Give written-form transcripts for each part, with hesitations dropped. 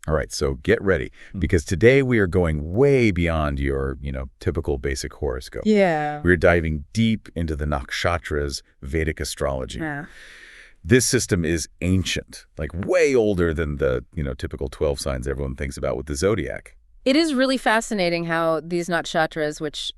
All right, so get ready, because today we are going way beyond your, typical basic horoscope. Yeah. We're diving deep into the nakshatras, Vedic astrology. Yeah. This system is ancient, like way older than the, typical 12 signs everyone thinks about with the zodiac. It is really fascinating how these nakshatras, which,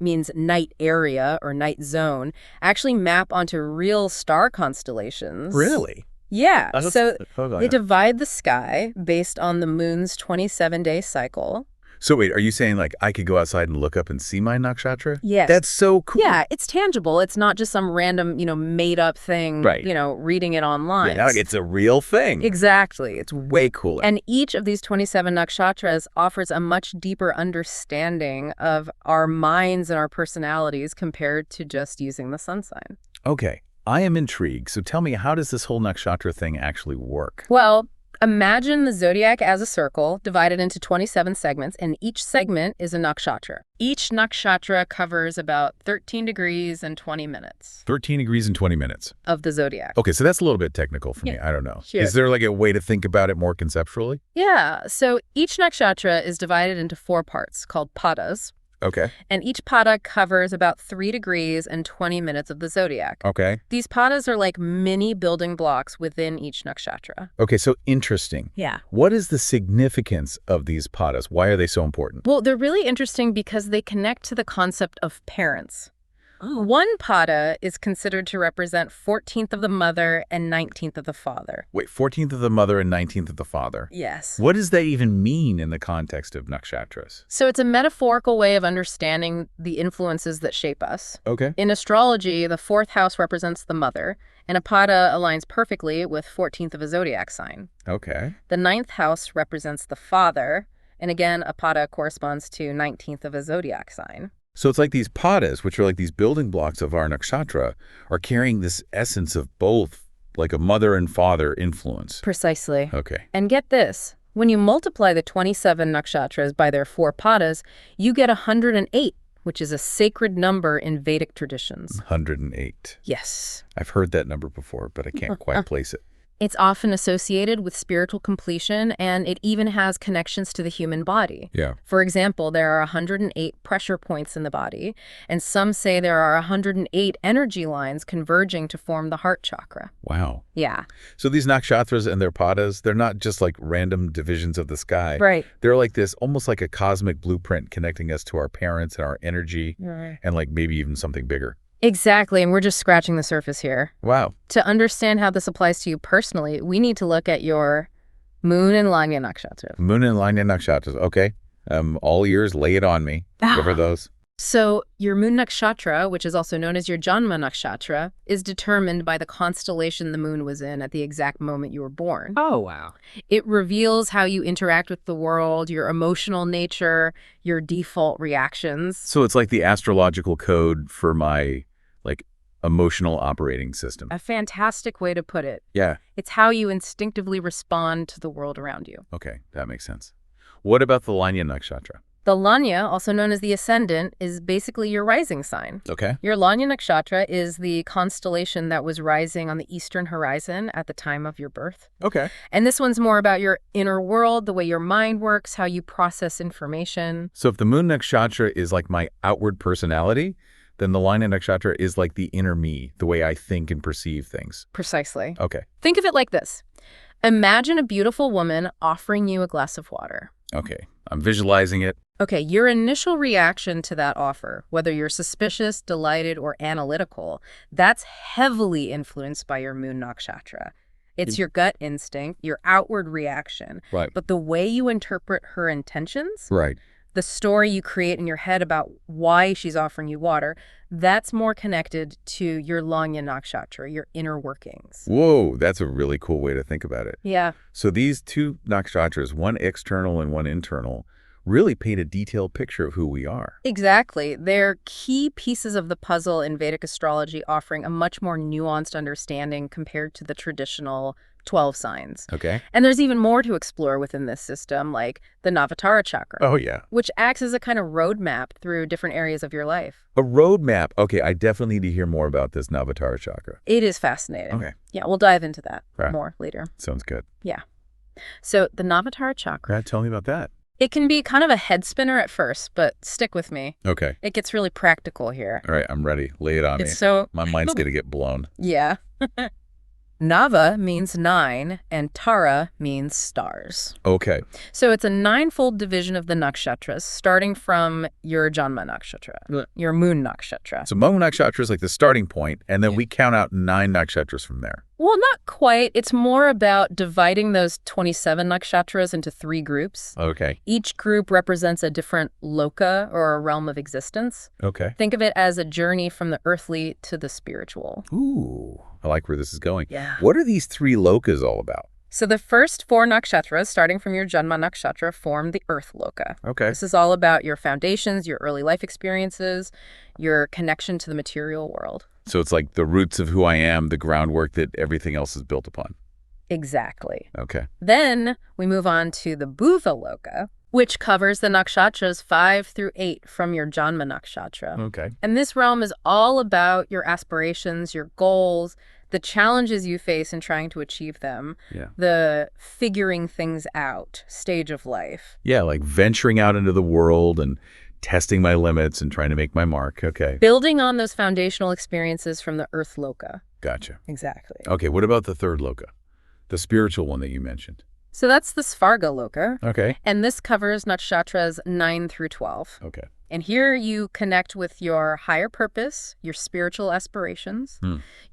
means night area or night zone, actually map onto real star constellations. Really? Yeah. So they divide the sky based on the moon's 27-day cycle. So wait, are you saying like I could go outside and look up and see my nakshatra? Yes. That's so cool. Yeah, it's tangible. It's not just some random, made-up thing, Right. reading it online. Yeah, it's a real thing. Exactly. It's Way cooler. And each of these 27 nakshatras offers a much deeper understanding of our minds and our personalities compared to just using the sun sign. Okay, I am intrigued. So tell me, how does this whole nakshatra thing actually work? Well, imagine the zodiac as a circle divided into 27 segments, and each segment is a nakshatra. Each nakshatra covers about 13 degrees and 20 minutes 13 degrees and 20 minutes. of the zodiac. Okay, so that's a little bit technical for me. I don't know. Sure. Is there like a way to think about it more conceptually? Yeah, so each nakshatra is divided into 4 parts called padas, Okay. and each pada covers about 3 degrees and 20 minutes of the zodiac. Okay. These padas are like mini building blocks within each nakshatra. Okay, so interesting. Yeah. What is the significance of these padas? Why are they so important? Well, they're really interesting because they connect to the concept of parents. One pada is considered to represent 14th of the mother and 19th of the father. Wait, 14th of the mother and 19th of the father. Yes. What does that even mean in the context of nakshatras? So it's a metaphorical way of understanding the influences that shape us. Okay. In astrology, the 4th house represents the mother, and a pada aligns perfectly with 14th of a zodiac sign. Okay. The 9th house represents the father, and again, a pada corresponds to 19th of a zodiac sign. So it's like these padas, which are like these building blocks of our nakshatra, are carrying this essence of both, like a mother and father influence. Precisely. Okay. And get this, when you multiply the 27 nakshatras by their 4 padas, you get 108, which is a sacred number in Vedic traditions. 108. Yes. I've heard that number before, but I can't quite place it. It's often associated with spiritual completion, and it even has connections to the human body. Yeah. For example, there are 108 pressure points in the body, and some say there are 108 energy lines converging to form the heart chakra. Wow. Yeah. So these nakshatras and their padas, they're not just like random divisions of the sky. Right. They're like this, almost like a cosmic blueprint connecting us to our parents and our energy, Right. and like maybe even something bigger. Exactly, and we're just scratching the surface here. Wow. To understand how this applies to you personally, we need to look at your moon and lagna nakshatra. Moon and Lagna nakshatras. Okay. All ears, lay it on me. What are those? So your moon nakshatra, which is also known as your janma nakshatra, is determined by the constellation the moon was in at the exact moment you were born. Oh, wow. It reveals how you interact with the world, your emotional nature, your default reactions. So it's like the astrological code for my, like, emotional operating system. A fantastic way to put it. Yeah. It's how you instinctively respond to the world around you. Okay, that makes sense. What about the Lagna nakshatra? The Lagna, also known as the ascendant, is basically your rising sign. Okay. Your Lagna nakshatra is the constellation that was rising on the eastern horizon at the time of your birth. Okay. And this one's more about your inner world, the way your mind works, how you process information. So if the moon nakshatra is like my outward personality, then the Lagna nakshatra is like the inner me, the way I think and perceive things. Precisely. Okay. Think of it like this. Imagine a beautiful woman offering you a glass of water. Okay. I'm visualizing it. Okay, your initial reaction to that offer, whether you're suspicious, delighted, or analytical, that's heavily influenced by your moon nakshatra. It's your gut instinct, your outward reaction. Right. But the way you interpret her intentions, Right. the story you create in your head about why she's offering you water, that's more connected to your Lagna nakshatra, your inner workings. Whoa, that's a really cool way to think about it. Yeah. So these two nakshatras, one external and one internal, really paint a detailed picture of who we are. Exactly. They're key pieces of the puzzle in Vedic astrology, offering a much more nuanced understanding compared to the traditional 12 signs. Okay. And there's even more to explore within this system, like the Navatara chakra, Oh, yeah. which acts as a kind of roadmap through different areas of your life. A roadmap. Okay, I definitely need to hear more about this Navatara chakra. It is fascinating. Okay. Yeah, we'll dive into that Right. more later. Sounds good. Yeah. So the Navatara chakra, Tell me about that. it can be kind of a head spinner at first, but stick with me. Okay. It gets really practical here. All right, I'm ready. Lay it on me. It's so, My mind's going to get blown. yeah. Nava means 9, and Tara means stars. Okay. So it's a 9-fold division of the nakshatras, starting from your Janma nakshatra, your moon nakshatra. So Moon Nakshatra is like the starting point, and then we count out 9 nakshatras from there. Well, not quite. It's more about dividing those 27 nakshatras into 3 groups. Okay. Each group represents a different loka or a realm of existence. Okay. Think of it as a journey from the earthly to the spiritual. Ooh, I like where this is going. Yeah. What are these 3 lokas all about? So the first 4 nakshatras, starting from your Janma nakshatra, form the earth loka. Okay. This is all about your foundations, your early life experiences, your connection to the material world. So it's like the roots of who I am, the groundwork that everything else is built upon. Exactly. Okay. Then we move on to the Bhuva loka, which covers the nakshatras 5 through 8 from your Janma nakshatra. Okay. And this realm is all about your aspirations, your goals, the challenges you face in trying to achieve them, Yeah. the figuring things out stage of life. Yeah, like venturing out into the world and testing my limits and trying to make my mark. Okay. Building on those foundational experiences from the earth loka. Gotcha. Exactly. Okay, what about the third loka? The spiritual one that you mentioned. So that's the Svarga loka. Okay. And this covers nakshatras 9 through 12. Okay. And here you connect with your higher purpose, your spiritual aspirations,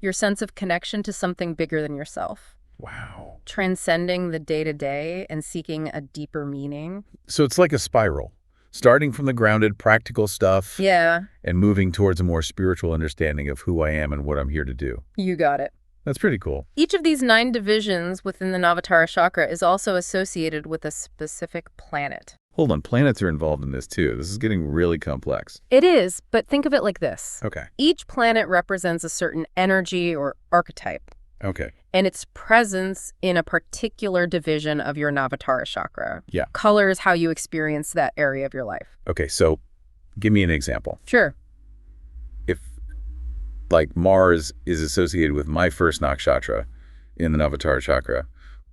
your sense of connection to something bigger than yourself. Wow. Transcending the day-to-day and seeking a deeper meaning. So it's like a spiral, starting from the grounded, practical stuff Yeah, and moving towards a more spiritual understanding of who I am and what I'm here to do. you got it. That's pretty cool. Each of these 9 divisions within the Navatara chakra is also associated with a specific planet. Hold on, planets are involved in this too. This is getting really complex. It is, but think of it like this. Okay. Each planet represents a certain energy or archetype, Okay. and its presence in a particular division of your Navatara chakra Yeah. colors how you experience that area of your life. Okay, so give me an example. Sure. If, like, Mars is associated with my first nakshatra in the Navatara chakra,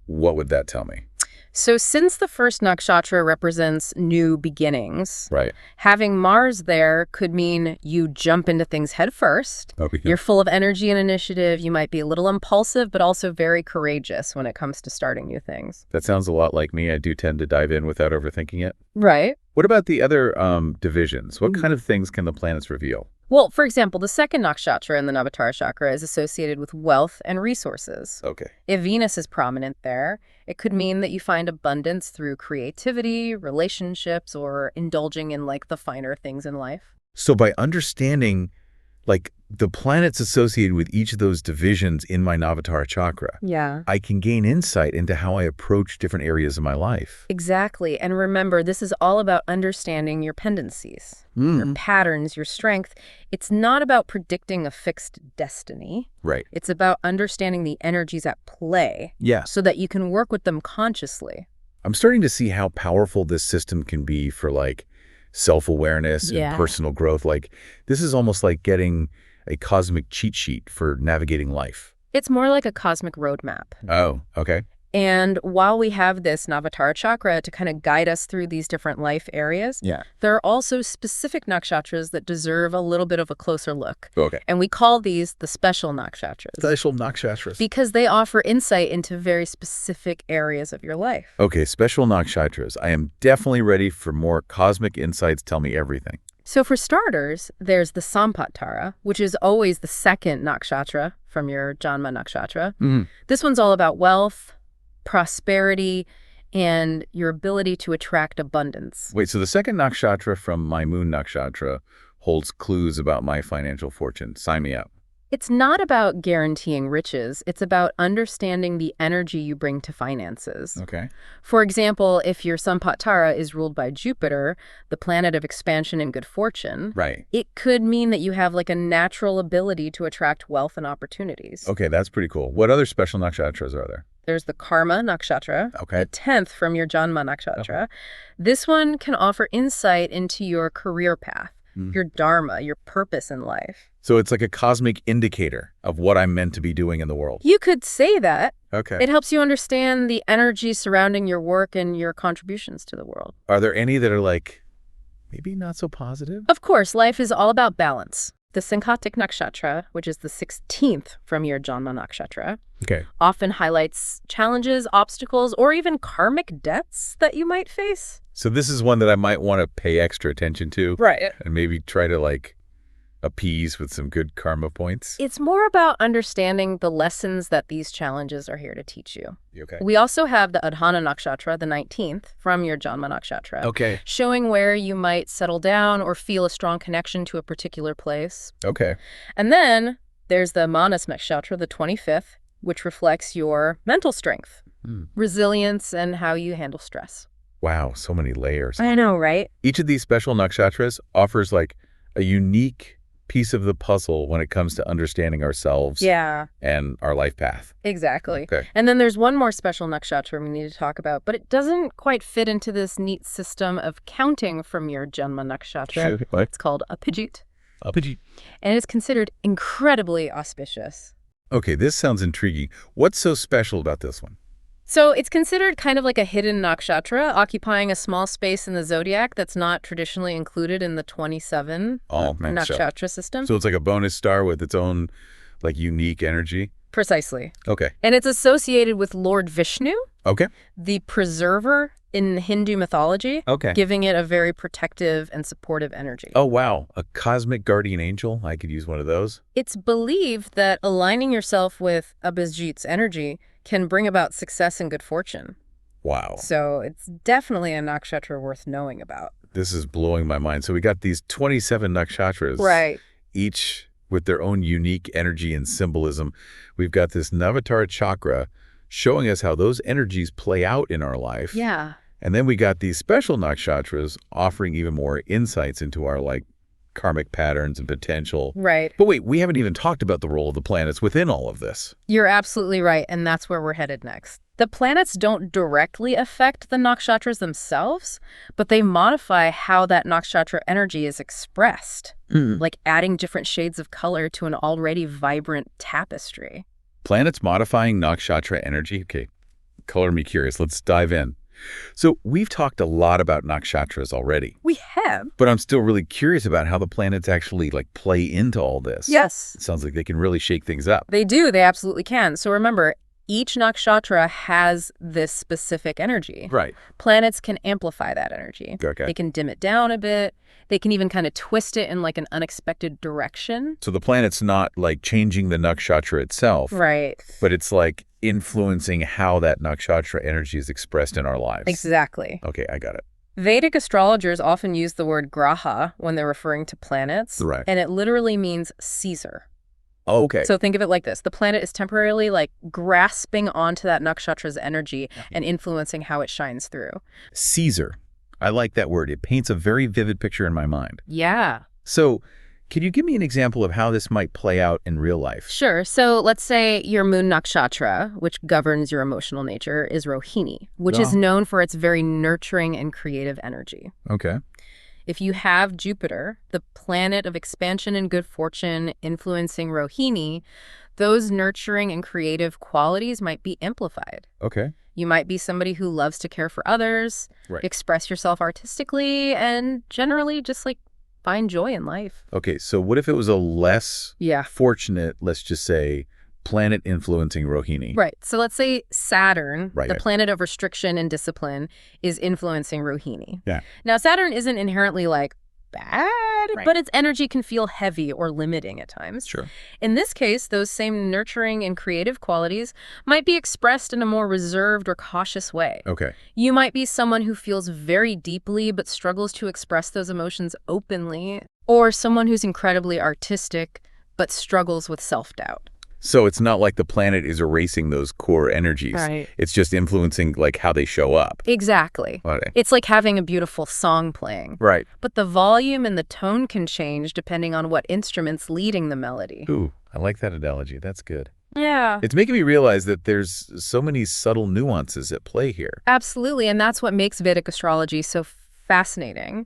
what would that tell me? So since the first nakshatra represents new beginnings, Right. having Mars there could mean you jump into things head first. Okay. You're full of energy and initiative. You might be a little impulsive, but also very courageous when it comes to starting new things. That sounds a lot like me. I do tend to dive in without overthinking it. Right. What about the other divisions? What kind of things can the planets reveal? Well, for example, the second nakshatra in the Navatara chakra is associated with wealth and resources. Okay. If Venus is prominent there, it could mean that you find abundance through creativity, relationships, or indulging in like the finer things in life. So by understanding like the planets associated with each of those divisions in my Navatara chakra, Yeah. I can gain insight into how I approach different areas of my life. Exactly. And remember, this is all about understanding your pendencies, your patterns, your strength. It's not about predicting a fixed destiny. Right. It's about understanding the energies at play Yeah. so that you can work with them consciously. I'm starting to see how powerful this system can be for like self-awareness Yeah. and personal growth. Like this is almost like getting a cosmic cheat sheet for navigating life. It's more like a cosmic roadmap. Oh, okay. And while we have this Navatara chakra to kind of guide us through these different life areas, Yeah. there are also specific nakshatras that deserve a little bit of a closer look. Okay. And we call these the special nakshatras Special nakshatras. because they offer insight into very specific areas of your life. Okay, special nakshatras. I am definitely ready for more cosmic insights. Tell me everything. So for starters, there's the Sampattara, which is always the second nakshatra from your Janma nakshatra. This one's all about wealth, prosperity, and your ability to attract abundance. Wait, so the second nakshatra from my moon nakshatra holds clues about my financial fortune. Sign me up. It's not about guaranteeing riches. It's about understanding the energy you bring to finances. Okay. For example, if your Sampattara is ruled by Jupiter, the planet of expansion and good fortune, Right. it could mean that you have like a natural ability to attract wealth and opportunities. Okay, that's pretty cool. What other special nakshatras are there? There's the Karma nakshatra, Okay. the 10th from your Janma nakshatra. This one can offer insight into your career path, your dharma, your purpose in life. So it's like a cosmic indicator of what I'm meant to be doing in the world. You could say that. Okay. It helps you understand the energy surrounding your work and your contributions to the world. Are there any that are like maybe not so positive? Of course, life is all about balance. The Synchatic Nakshatra, which is the 16th from your Janma Nakshatra, Okay. often highlights challenges, obstacles, or even karmic debts that you might face. So this is one that I might want to pay extra attention to Right. and maybe try to like appease with some good karma points. It's more about understanding the lessons that these challenges are here to teach you. Okay. We also have the Adhana Nakshatra, the 19th, from your Janma Nakshatra, Okay. showing where you might settle down or feel a strong connection to a particular place. Okay. And then there's the Manas Nakshatra, the 25th, which reflects your mental strength, resilience, and how you handle stress. Wow, so many layers. I know, right? Each of these special nakshatras offers like a unique piece of the puzzle when it comes to understanding ourselves Yeah, and our life path. exactly. Okay. And then there's one more special nakshatra we need to talk about, but it doesn't quite fit into this neat system of counting from your Janma Nakshatra. What? It's called Apijit, Apiji. and it's considered incredibly auspicious. Okay, this sounds intriguing. What's so special about this one? So it's considered kind of like a hidden nakshatra, occupying a small space in the zodiac that's not traditionally included in the 27 nakshatra system. So it's like a bonus star with its own like unique energy? Precisely. Okay. And it's associated with Lord Vishnu, Okay. the preserver in Hindu mythology, Okay. giving it a very protective and supportive energy. Oh, wow. A cosmic guardian angel? I could use one of those. It's believed that aligning yourself with Abhijit's energy can bring about success and good fortune. Wow. So it's definitely a nakshatra worth knowing about. This is blowing my mind. So we got these 27 nakshatras. Right. Each with their own unique energy and symbolism. We've got this Navatar chakra showing us how those energies play out in our life. Yeah. And then we got these special nakshatras offering even more insights into our like karmic patterns and potential. Right. But wait, we haven't even talked about the role of the planets within all of this. You're absolutely right, and that's where we're headed next. The planets don't directly affect the nakshatras themselves, but they modify how that nakshatra energy is expressed, like adding different shades of color to an already vibrant tapestry. Planets modifying nakshatra energy? Okay, color me curious. Let's dive in. So we've talked a lot about nakshatras already, We have. but I'm still really curious about how the planets actually like play into all this. Yes. It sounds like they can really shake things up. They do. They absolutely can. So remember, each nakshatra has this specific energy. Right. Planets can amplify that energy. Okay. They can dim it down a bit. They can even kind of twist it in like an unexpected direction. So the planet's not like changing the nakshatra itself, Right. but it's like influencing how that nakshatra energy is expressed in our lives. Exactly. Okay, I got it. Vedic astrologers often use the word graha when they're referring to planets. Right. And it literally means Caesar. Oh, okay. So think of it like this. The planet is temporarily like grasping onto that nakshatra's energy and influencing how it shines through. Caesar. I like that word. It paints a very vivid picture in my mind. Yeah. So can you give me an example of how this might play out in real life? Sure. So let's say your moon nakshatra, which governs your emotional nature, is Rohini, which is known for its very nurturing and creative energy. Okay. If you have Jupiter, the planet of expansion and good fortune, influencing Rohini, those nurturing and creative qualities might be amplified. Okay. You might be somebody who loves to care for others, Right. express yourself artistically, and generally just like find joy in life. Okay, so what if it was a less Yeah. fortunate, let's just say, planet influencing Rohini? Right. So let's say Saturn, Right. the planet of restriction and discipline, is influencing Rohini. Yeah. Now, Saturn isn't inherently like bad, Right. but its energy can feel heavy or limiting at times. Sure. In this case, those same nurturing and creative qualities might be expressed in a more reserved or cautious way. Okay. You might be someone who feels very deeply but struggles to express those emotions openly, or someone who's incredibly artistic but struggles with self-doubt. So it's not like the planet is erasing those core energies. Right. It's just influencing like how they show up. Exactly. Okay. It's like having a beautiful song playing. Right. But the volume and the tone can change depending on what instrument's leading the melody. Ooh, I like that analogy. That's good. Yeah. It's making me realize that there's so many subtle nuances at play here. Absolutely, and that's what makes Vedic astrology so fascinating.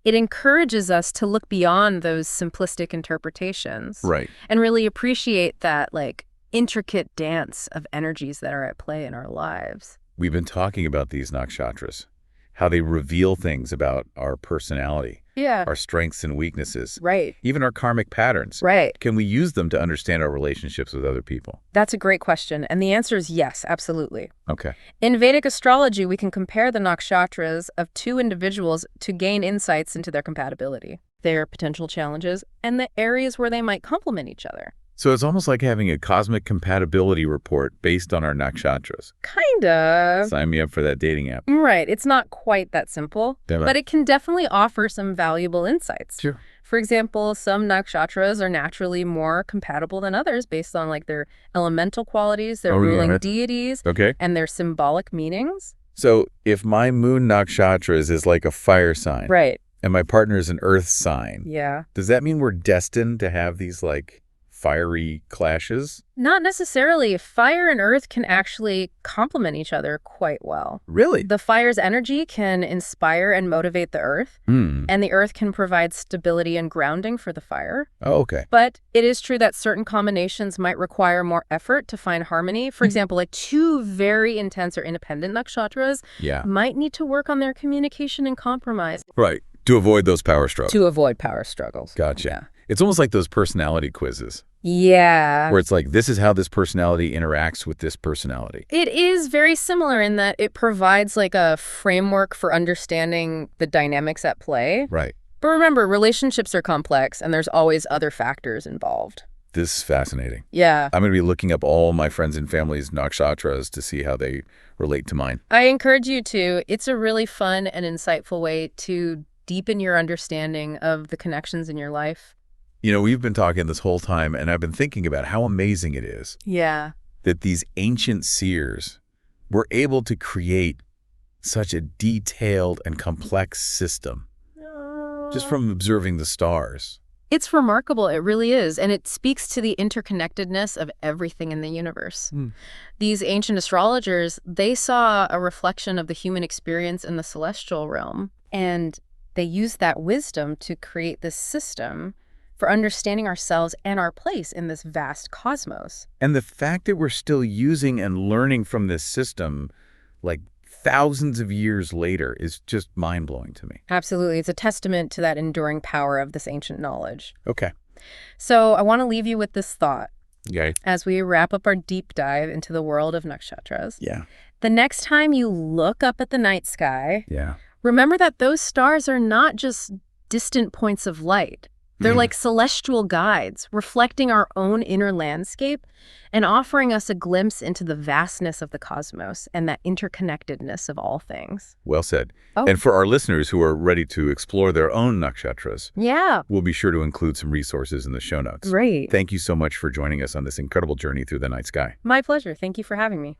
It encourages us to look beyond those simplistic interpretations. Right. And really appreciate that, like, intricate dance of energies that are at play in our lives. We've been talking about these nakshatras, how they reveal things about our personality, Yeah. our strengths and weaknesses, Right. even our karmic patterns. Right. Can we use them to understand our relationships with other people? That's a great question. And the answer is yes, absolutely. Okay. In Vedic astrology, we can compare the nakshatras of two individuals to gain insights into their compatibility, their potential challenges, and the areas where they might complement each other. So it's almost like having a cosmic compatibility report based on our nakshatras. Kinda. Sign me up for that dating app. Right. It's not quite that simple, Damn it. but it can definitely offer some valuable insights. Sure. For example, some nakshatras are naturally more compatible than others based on like their elemental qualities, their Oh, yeah. ruling deities, Okay. and their symbolic meanings. So if my moon nakshatras is like a fire sign Right. and my partner is an earth sign, Yeah. does that mean we're destined to have these like fiery clashes? Not necessarily. Fire and earth can actually complement each other quite well. Really? The fire's energy can inspire and motivate the earth, and the earth can provide stability and grounding for the fire. Oh, okay. But it is true that certain combinations might require more effort to find harmony. For example, like two very intense or independent nakshatras Yeah. might need to work on their communication and compromise Right. To avoid those power struggles. to avoid power struggles. Gotcha. Yeah. It's almost like those personality quizzes Yeah. where it's like, this is how this personality interacts with this personality. It is very similar in that it provides like a framework for understanding the dynamics at play. Right. But remember, relationships are complex and there's always other factors involved. This is fascinating. Yeah. I'm going to be looking up all my friends and family's nakshatras to see how they relate to mine. I encourage you to. It's a really fun and insightful way to deepen your understanding of the connections in your life. You know, we've been talking this whole time, and I've been thinking about how amazing it is Yeah. that these ancient seers were able to create such a detailed and complex system just from observing the stars. It's remarkable. It really is. And it speaks to the interconnectedness of everything in the universe. These ancient astrologers, they saw a reflection of the human experience in the celestial realm. And they used that wisdom to create this system for understanding ourselves and our place in this vast cosmos. And the fact that we're still using and learning from this system like thousands of years later is just mind-blowing to me. Absolutely. It's a testament to that enduring power of this ancient knowledge. Okay. So I want to leave you with this thought Okay. as we wrap up our deep dive into the world of nakshatras. Yeah. The next time you look up at the night sky, Yeah. remember that those stars are not just distant points of light. They're like celestial guides, reflecting our own inner landscape and offering us a glimpse into the vastness of the cosmos and that interconnectedness of all things. Well said. Oh. And for our listeners who are ready to explore their own nakshatras, Yeah, we'll be sure to include some resources in the show notes. great. Thank you so much for joining us on this incredible journey through the night sky. My pleasure. Thank you for having me.